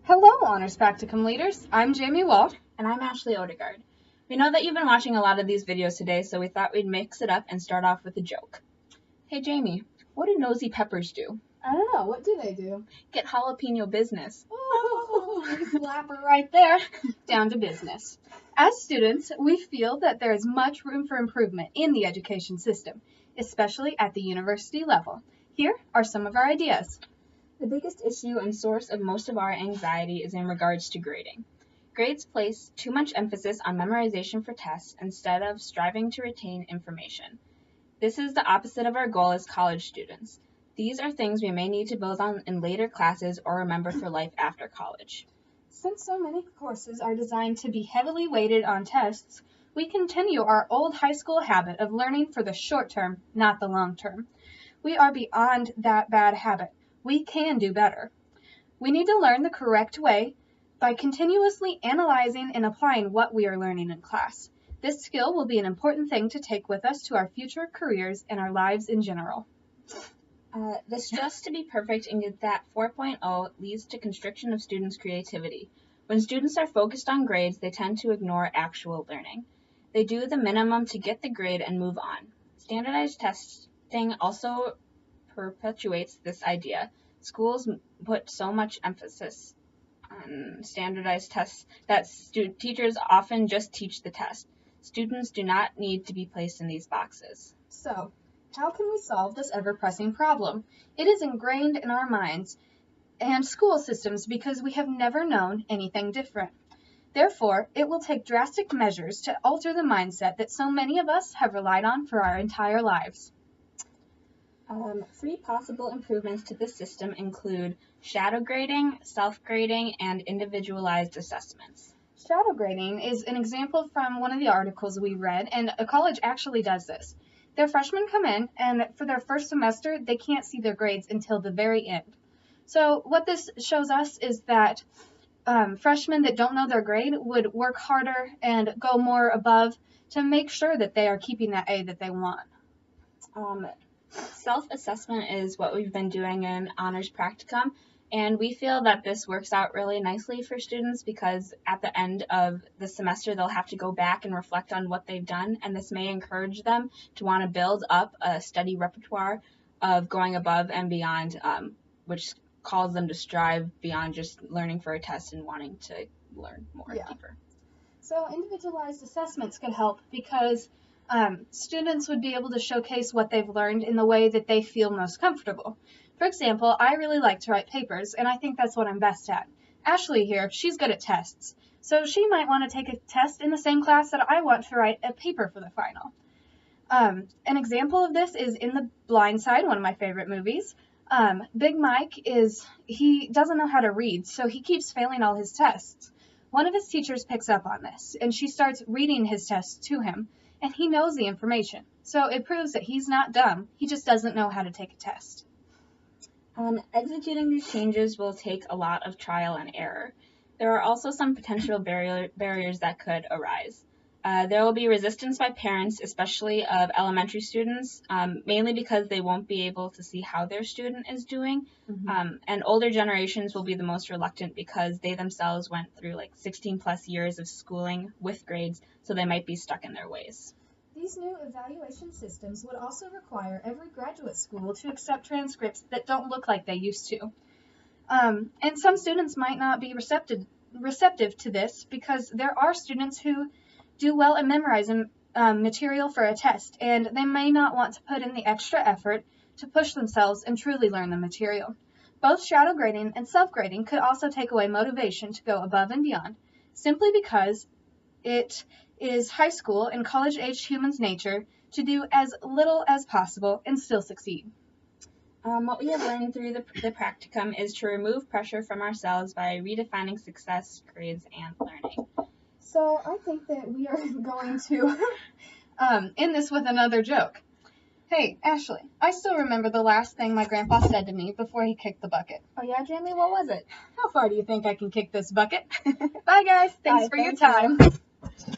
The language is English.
Hello, Honors Practicum leaders. I'm Jamie Walt. And I'm Ashley Odegaard. We know that you've been watching a lot of these videos today, so we thought we'd mix it up and start off with a joke. Hey Jamie, what do nosy peppers do? I don't know. What do they do? Get jalapeno business. Oh, slapper right there. Down to business. As students, we feel that there is much room for improvement in the education system, especially at the university level. Here are some of our ideas. The biggest issue and source of most of our anxiety is in regards to grading. Grades place too much emphasis on memorization for tests instead of striving to retain information. This is the opposite of our goal as college students. These are things we may need to build on in later classes or remember for life after college. Since so many courses are designed to be heavily weighted on tests, we continue our old high school habit of learning for the short term, not the long term. We are beyond that bad habit. We can do better. We need to learn the correct way by continuously analyzing and applying what we are learning in class. This skill will be an important thing to take with us to our future careers and our lives in general. The stress to be perfect and get that 4.0 leads to constriction of students' creativity. When students are focused on grades, they tend to ignore actual learning. They do the minimum to get the grade and move on. Standardized testing also perpetuates this idea. Schools put so much emphasis on standardized tests that teachers often just teach the test. Students do not need to be placed in these boxes. So, how can we solve this ever-pressing problem? It is ingrained in our minds and school systems because we have never known anything different. Therefore, it will take drastic measures to alter the mindset that so many of us have relied on for our entire lives. 3 possible improvements to this system include shadow grading, self-grading, and individualized assessments. Shadow grading is an example from one of the articles we read, and a college actually does this. Their freshmen come in, and for their first semester, they can't see their grades until the very end. So what this shows us is that freshmen that don't know their grade would work harder and go more above to make sure that they are keeping that A that they want. Self-assessment is what we've been doing in Honors Practicum, and we feel that this works out really nicely for students because at the end of the semester they'll have to go back and reflect on what they've done, and this may encourage them to want to build up a steady repertoire of going above and beyond, which calls them to strive beyond just learning for a test and wanting to learn more deeper. So individualized assessments could help because students would be able to showcase what they've learned in the way that they feel most comfortable. For example, I really like to write papers, and I think that's what I'm best at. Ashley here, she's good at tests, so she might want to take a test in the same class that I want to write a paper for the final. An example of this is in The Blind Side, one of my favorite movies. Big Mike he doesn't know how to read, so he keeps failing all his tests. One of his teachers picks up on this, and she starts reading his tests to him. And he knows the information, so it proves that he's not dumb, he just doesn't know how to take a test. Executing these changes will take a lot of trial and error. There are also some potential barriers that could arise. There will be resistance by parents, especially of elementary students, mainly because they won't be able to see how their student is doing. And older generations will be the most reluctant because they themselves went through like 16 plus years of schooling with grades, so they might be stuck in their ways. These new evaluation systems would also require every graduate school to accept transcripts that don't look like they used to. And some students might not be receptive to this because there are students who do well at memorizing material for a test, and they may not want to put in the extra effort to push themselves and truly learn the material. Both shadow grading and self-grading could also take away motivation to go above and beyond, simply because it is high school and college-aged humans' nature to do as little as possible and still succeed. What we have learned through the practicum is to remove pressure from ourselves by redefining success, grades, and learning. So I think that we are going to end this with another joke. Hey, Ashley, I still remember the last thing my grandpa said to me before he kicked the bucket. Oh yeah, Jamie, what was it? How far do you think I can kick this bucket? Bye, guys. Thanks for your thank time.